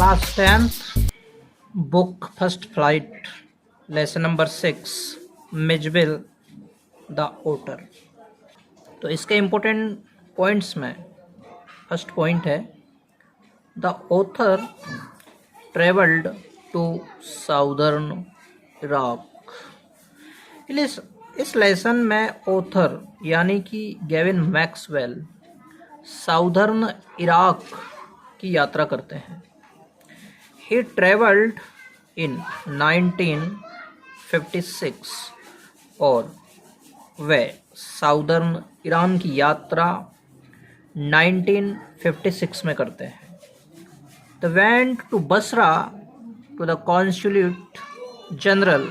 Class 10th, book First Flight, lesson number 6, Mijbil the otter. तो इसके important points में first point है the author travelled to southern Iraq. इस lesson में author यानी कि गेविन मैक्सवेल साउदर्न इराक की यात्रा करते हैं। He traveled in 1956 और वे साउदर्न ईरान की यात्रा 1956 में करते हैं। They went to Basra to the consulate general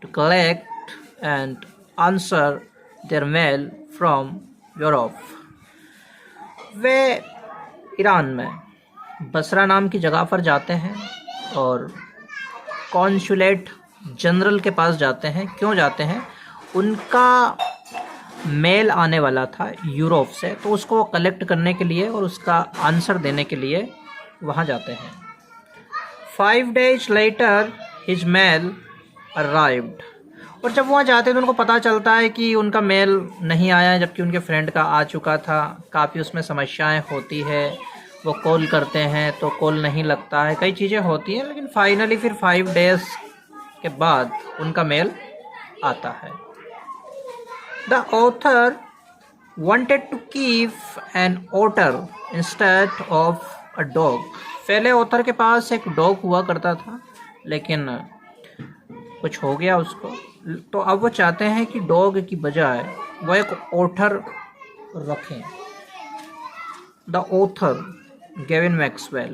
to collect and answer their mail from Europe। Way Iran में बसरा नाम की जगह पर जाते हैं और कॉन्सुलेट जनरल के पास जाते हैं। क्यों जाते हैं? उनका मेल आने वाला था यूरोप से, तो उसको वो कलेक्ट करने के लिए और उसका आंसर देने के लिए वहाँ जाते हैं। 5 days later his mail arrived। और जब वहाँ जाते हैं तो उनको पता चलता है कि उनका मेल नहीं आया, जबकि उनके फ्रेंड का आ चुका था। काफ़ी उसमें समस्याएं होती है, वो कॉल करते हैं तो कॉल नहीं लगता है, कई चीज़ें होती हैं, लेकिन फाइनली फिर 5 days के बाद उनका मेल आता है। The author wanted to keep an otter instead of a dog। पहले ऑथर के पास एक डॉग हुआ करता था, लेकिन कुछ हो गया उसको, तो अब वो चाहते हैं कि डॉग की बजाय वो एक ओटर रखें। The author Gavin Maxwell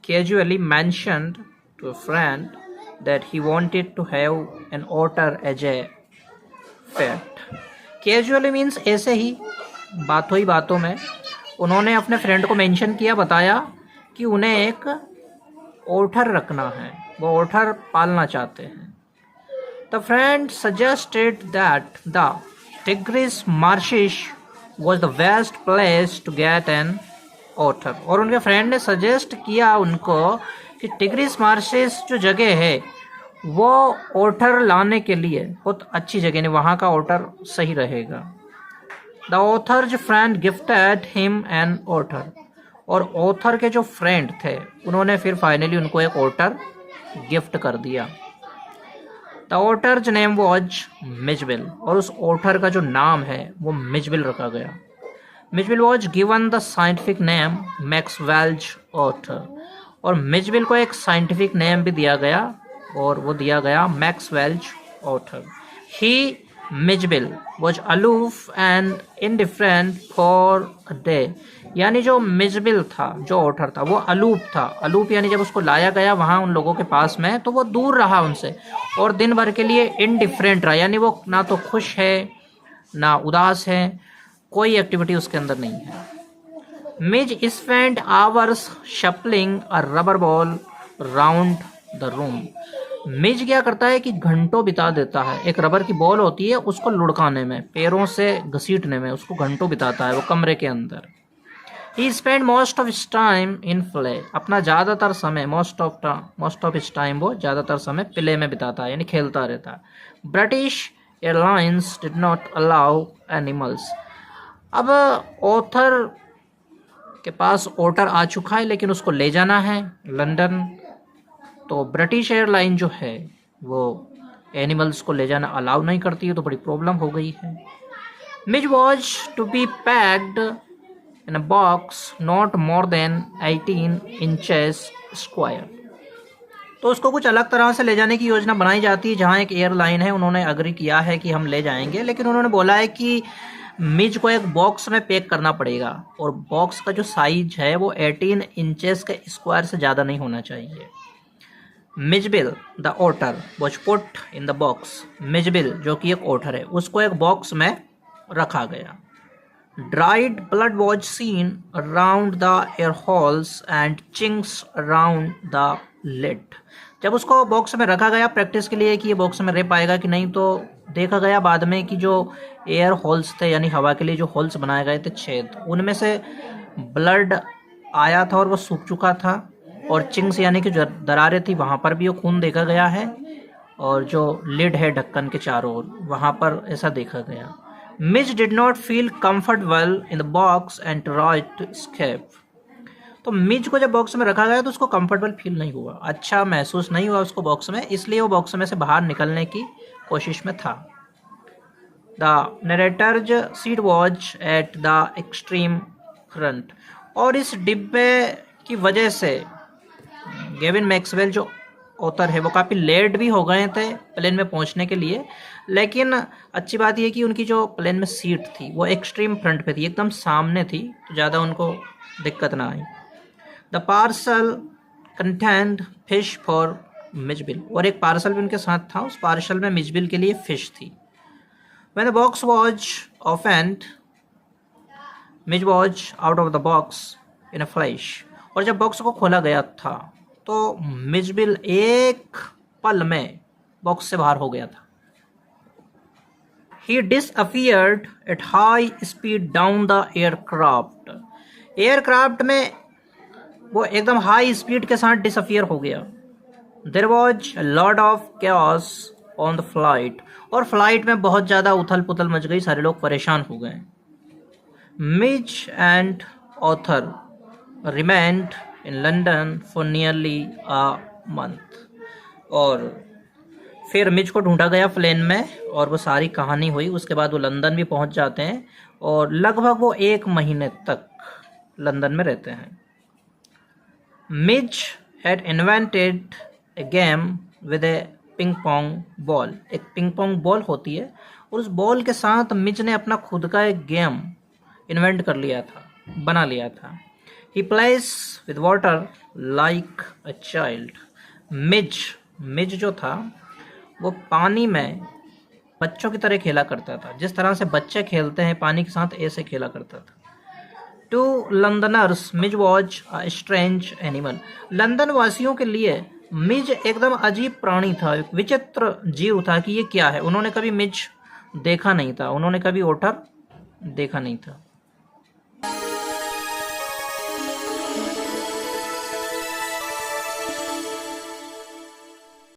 casually mentioned to a friend that he wanted to have an otter as a pet। Casually means ऐसे ही बातों ही बातों में उन्होंने अपने फ्रेंड को मेंशन किया, बताया कि उन्हें एक ओटर रखना है, वो ओटर पालना चाहते हैं। The friend suggested that the Tigris marshes was the best place to get an ओटर। और उनके फ्रेंड ने सजेस्ट किया उनको कि टिग्रिस मार्शेस जो जगह है वो ओटर लाने के लिए बहुत अच्छी जगह नहीं, वहाँ का ओटर सही रहेगा। The author's friend gifted him an otter. और ऑथर के जो फ्रेंड थे उन्होंने फिर फाइनली उनको एक ओटर गिफ्ट कर दिया। The otter's name was Mijbil. और उस ओटर का जो नाम है वो मिजबिल रखा गया। Mijbil was given the scientific name Maxwell's otter. और मिजबिल को एक साइंटिफिक नेम भी दिया गया और वो दिया गया Maxwell's otter. He Mijbil was aloof and indifferent for a day. यानी जो मिजबिल था, जो ओटर था, वो अलूप था। अलूप यानी जब उसको लाया गया वहाँ उन लोगों के पास में तो वो दूर रहा उनसे और दिन भर के लिए इनडिफरेंट रहा, यानी वो ना तो खुश है ना उदास है, कोई एक्टिविटी उसके अंदर नहीं है। Mij spend hours shuffling a rubber ball round the room. Mij क्या करता है कि घंटों बिता देता है, एक रबर की बॉल होती है उसको लुढ़काने में, पैरों से घसीटने में, उसको घंटों बिताता है वो कमरे के अंदर। He spend most of his time in play. अपना ज़्यादातर समय मोस्ट ऑफ हिज टाइम वो ज़्यादातर समय प्ले में बिताता है, यानी खेलता रहता है। British airlines did not allow animals. अब ऑथर के पास ओटर आ चुका है, लेकिन उसको ले जाना है लंदन, तो ब्रिटिश एयरलाइन जो है वो एनिमल्स को ले जाना अलाउ नहीं करती है, तो बड़ी प्रॉब्लम हो गई है। Mij was to be packed in a box not more than 18 inches square. तो उसको कुछ अलग तरह से ले जाने की योजना बनाई जाती है। जहाँ एक एयरलाइन है उन्होंने अग्री किया है कि हम ले जाएंगे, लेकिन उन्होंने बोला है कि मिज को एक बॉक्स में पैक करना पड़ेगा और बॉक्स का जो साइज है वो 18 inches के स्क्वायर से ज़्यादा नहीं होना चाहिए। Mijbil the otter was put in the box. Mijbil जो कि एक ओटर है उसको एक बॉक्स में रखा गया। Dried blood was seen around the air holes and chinks around the lid. जब उसको बॉक्स में रखा गया प्रैक्टिस के लिए कि ये बॉक्स में रह पाएगा कि नहीं, तो देखा गया बाद में कि जो एयर होल्स थे यानी हवा के लिए जो होल्स बनाए गए थे, छेद, उनमें से ब्लड आया था और वो सूख चुका था और चिंग्स यानी कि जो दरारें थी वहाँ पर भी वो खून देखा गया है, और जो लिड है ढक्कन के चारों ओर वहाँ पर ऐसा देखा गया। Mij did not feel comfortable in the box and tried to escape. तो मिच को जब बॉक्स में रखा गया तो उसको कंफर्टेबल फील नहीं हुआ, अच्छा महसूस नहीं हुआ उसको बॉक्स में, इसलिए वो बॉक्स में से बाहर निकलने की कोशिश में था। The narrator's seat watch at the extreme front. और इस डिब्बे की वजह से गेविन मैक्सवेल जो ऑथर है वो काफ़ी लेट भी हो गए थे प्लेन में पहुंचने के लिए, लेकिन अच्छी बात यह कि उनकी जो प्लेन में सीट थी वो एक्सट्रीम फ्रंट पे थी, एकदम सामने थी, तो ज़्यादा उनको दिक्कत ना आई। The parcel contained fish for Mijbil. और एक पार्सल भी उनके साथ था, उस पार्सल में मिचबिल के लिए फ़िश थी। When the box was opened, Midge was out of the box in a flash. और जब बॉक्स को खोला गया था तो मिचबिल एक पल में बॉक्स से बाहर हो गया था। He disappeared at high speed down the aircraft. Aircraft में वो एकदम हाई स्पीड के साथ डिसअपियर हो गया। There was a lot of chaos on the flight. और फ्लाइट में बहुत ज़्यादा उथल पुथल मच गई, सारे लोग परेशान हो गए। Mitch and author remained in London for nearly a month. और फिर मिच को ढूंढा गया प्लेन में और वो सारी कहानी हुई, उसके बाद वो लंदन भी पहुंच जाते हैं और लगभग वो 1 महीने तक लंदन में रहते हैं। Mitch had invented A game with A ping pong ball. एक पिंग पोंग बॉल होती है और उस बॉल के साथ मिच ने अपना खुद का एक गेम इन्वेंट कर लिया था, बना लिया था। He plays with water like a child. Mij जो था वो पानी में बच्चों की तरह खेला करता था, जिस तरह से बच्चे खेलते हैं पानी के साथ, ऐसे खेला करता था। To Londoners Mij was a strange animal. London वासियों के लिए मिच एकदम अजीब प्राणी था, एक विचित्र जीव था कि ये क्या है। उन्होंने कभी मिच देखा नहीं था, उन्होंने कभी ओटर देखा नहीं था।